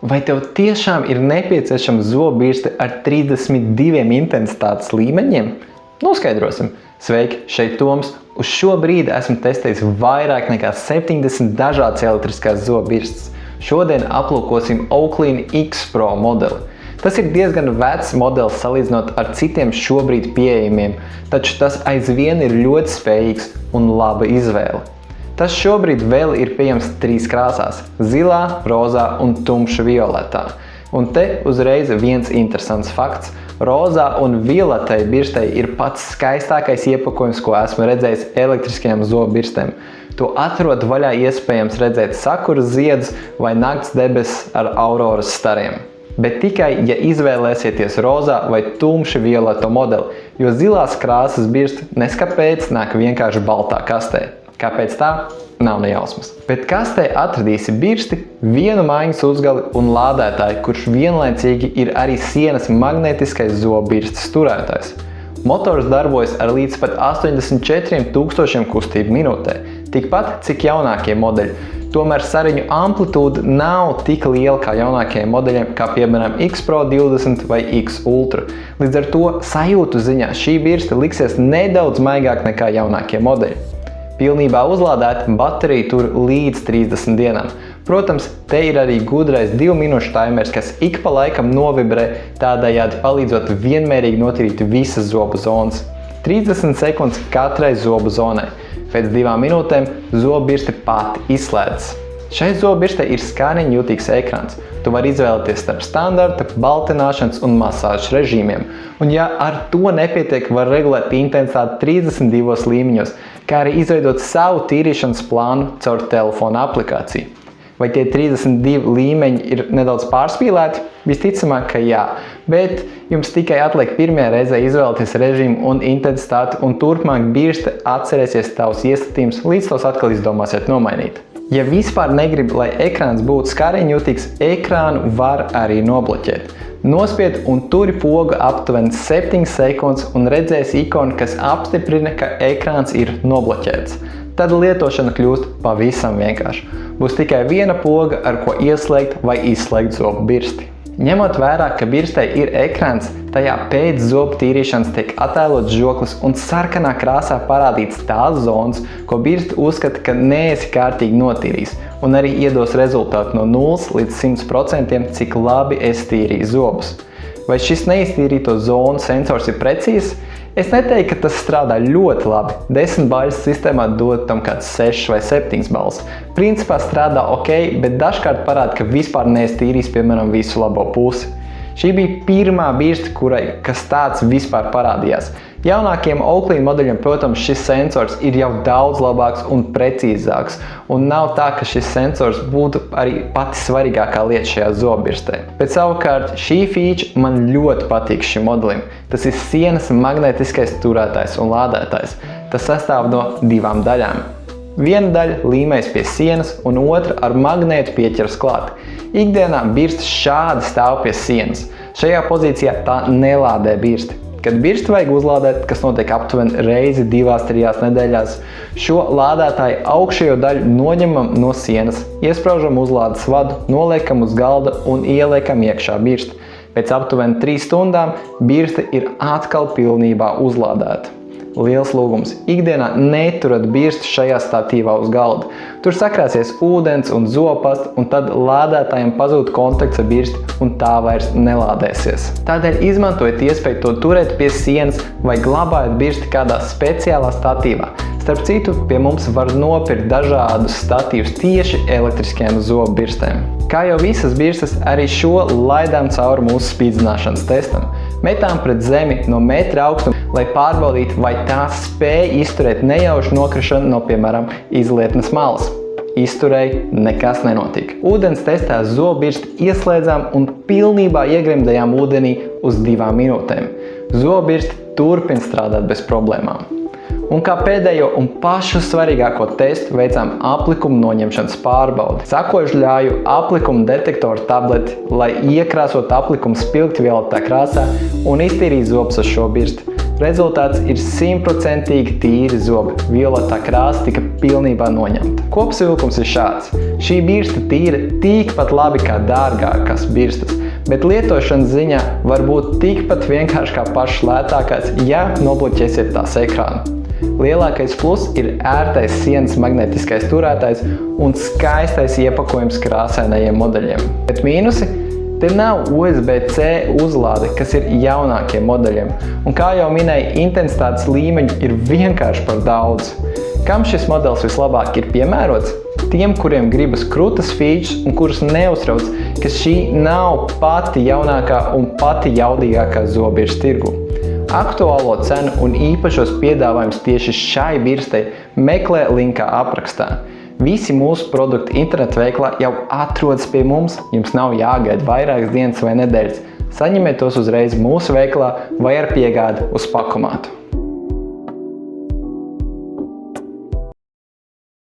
Vai tev tiešām ir nepieciešama zobirste ar 32 intensitātes līmeņiem? Noskaidrosim! Sveiki, šeit Toms! Uz šo brīdi esmu testējis vairāk nekā 70 dažādas elektriskās zobirstes. Šodien aplūkosim Oakley X Pro modeli. Tas ir diezgan vecs modelis salīdzinot ar citiem šobrīd pieejamiem, taču tas aizvien ir ļoti spējīgs un laba izvēle. Tas šobrīd vēl ir pieejams 3 krāsās – zilā, rozā un tumša violetā. Un te uzreiz viens interesants fakts. Rozā un violetai birstei ir pats skaistākais iepakojums, ko esmu redzējis elektriskajām zobirstēm. To atrod vaļā iespējams redzēt sakuras ziedus vai nakts debesis ar auroras stariem. Bet tikai, ja izvēlēsieties rozā vai tumši violeto modeli, jo zilās krāsas birsta neskapēc nāk vienkārši baltā kastē. Kāpēc tā? Nav nejausmas. Bet kastē atradīsi birsti, vienu maiņas uzgali un lādētāju, kurš vienlaicīgi ir arī sienas magnētiskais zobirstes turētājs. Motors darbojas ar līdz pat 84,000 kustību minūtē, tikpat cik jaunākie modeļi. Tomēr sariņu amplitūda nav tik liela kā jaunākajiem modeļiem, kā piemēram X Pro 20 vai X Ultra. Līdz ar to sajūtu ziņā šī birste liksies nedaudz maigāk nekā jaunākie modeļi. Pilnībā uzlādēta baterija tur līdz 30 dienām. Protams, te ir arī gudrais 2 minūšu taimers, kas ik pa laikam novibrē, tādējādi palīdzot vienmērīgi notīrīt visas zobu zonas. 30 sekundes katrai zobu zonai. Pēc 2 minūtēm zobirste pati izslēdzas. Šai zobirstei ir skaniņa jutīgs ekrāns. Tu vari izvēlēties starp standarta, baltināšanas un masāžas režīmiem. Un ja ar to nepietiek, var regulēt intensitāti 32 līmeņos, kā arī izveidot savu tīrīšanas plānu caur telefona aplikāciju. Vai tie 32 līmeņi ir nedaudz pārspīlēti? Visticamāk, ka jā, bet jums tikai atliek pirmajā reizē izvēlēties režīmu un intensitāti, un turpmāk birste atcerēsies tavus iestatījums, līdz tos atkal izdomāsiet nomainīt. Ja vispār negrib, lai ekrāns būtu skariņjutīgs, ekrānu var arī nobloķēt. Nospied un turi pogu aptuveni 7 sekundes un redzēsi ikonu, kas apstiprina, ka ekrāns ir nobloķēts. Tad lietošana kļūst pavisam vienkārši. Būs tikai viena poga, ar ko ieslēgt vai izslēgt zobu birsti. Ņemot vērā, ka birstei ir ekrāns, tajā pēc zobu tīrīšanas tiek attēlots žoklis un sarkanā krāsā parādīts tās zonas, ko birste uzskata, ka neesi kārtīgi notīrījis, un arī iedos rezultātu no 0 līdz 100%, cik labi esi tīrījis zobus. Vai šis neiztīrīto zonu sensors ir precīzs? Es neteiktu, ka tas strādā ļoti labi. 10 baļas sistēmā dod tam kāds 6 vai 7 baļas. Principā strādā ok, bet dažkārt parāda, ka vispār neesi tīrījis, piemēram, visu labo pusi. Šī bija pirmā birste, kurai kas tāds vispār parādījās. Jaunākiem Oakley modeļiem, protams, šis sensors ir jau daudz labāks un precīzāks, un nav tā, ka šis sensors būtu arī pati svarīgākā lieta šajā zobirstē. Bet savukārt šī feature man ļoti patīk šim modelim. Tas ir sienas magnētiskais turētājs un lādētājs. Tas sastāv no 2 daļām. Viena daļa līmējas pie sienas un otra ar magnētu pieķeras klāt. Ikdienā birste šādi stāv pie sienas. Šajā pozīcijā tā nelādē birsti. Kad birsti vajag uzlādēt, kas notiek aptuveni reizi 2–3 nedēļās, šo lādētāju augšējo daļu noņemam no sienas, iespraužam uzlādes vadu, noliekam uz galda un ieliekam iekšā birsti. Pēc aptuveni 3 stundām birste ir atkal pilnībā uzlādēta. Liels lūgums. Ikdienā neturat birsti šajā statīvā uz galda. Tur sakrāsies ūdens un zobpasta, un tad lādētājiem pazūd kontakts ar birsti, un tā vairs nelādēsies. Tādēļ izmantojiet iespēju to turēt pie sienas vai glabājiet birsti kādā speciālā statīvā. Starp citu, pie mums var nopirkt dažādus statīvus tieši elektriskajām zobu birstēm. Kā jau visas birstes, arī šo laidām cauri mūsu spīdzināšanas testam. Metām pret zemi no metra augstuma, lai pārbaudītu, vai tās spēj izturēt nejaušu nokrišanu no, piemēram, izlietnes malas. Izturēja, nekas nenotika. Ūdens testā zobirsti ieslēdzām un pilnībā iegremdējām ūdenī uz 2 minūtēm. Zobirsti turpina strādāt bez problēmām. Un kā pēdējo un pašu svarīgāko testu veicām aplikumu noņemšanas pārbaudi. Sakošu ļāju aplikumu detektoru tableti, lai iekrāsot aplikumu spilgti violetā krāsā un iztīrīt zobus ar šo birsti. Rezultāts ir 100% tīri zobi. Violetā krāsa tika pilnībā noņemta. Kopsavilkums ir šāds. Šī birsta tīra tikpat labi kā dārgākās birstas, bet lietošanas ziņā var būt tikpat vienkārši kā pašas lētākās, ja nobloķēsiet tās ekrānu. Lielākais pluss ir ērtais sienas magnetiskais turētājs un skaistais iepakojums krāsainajiem modeļiem. Bet mīnusi? Te nav USB-C uzlāde, kas ir jaunākie modeļiem. Un kā jau minēju, intensitātes līmeņi ir vienkārši par daudz. Kam šis modelis vislabāk ir piemērots? Tiem, kuriem gribas krūtas features un kurus neuztrauc, ka šī nav pati jaunākā un pati jaudīgākā zobirsta tirgu. Aktuālo cenu un īpašos piedāvājumus tieši šai birstai meklē linkā aprakstā. Visi mūsu produkti internetu veiklā jau atrodas pie mums, jums nav jāgaida vairākas dienas vai nedēļas. Saņemiet tos uzreiz mūsu veiklā vai ar piegādi uz pakomātu.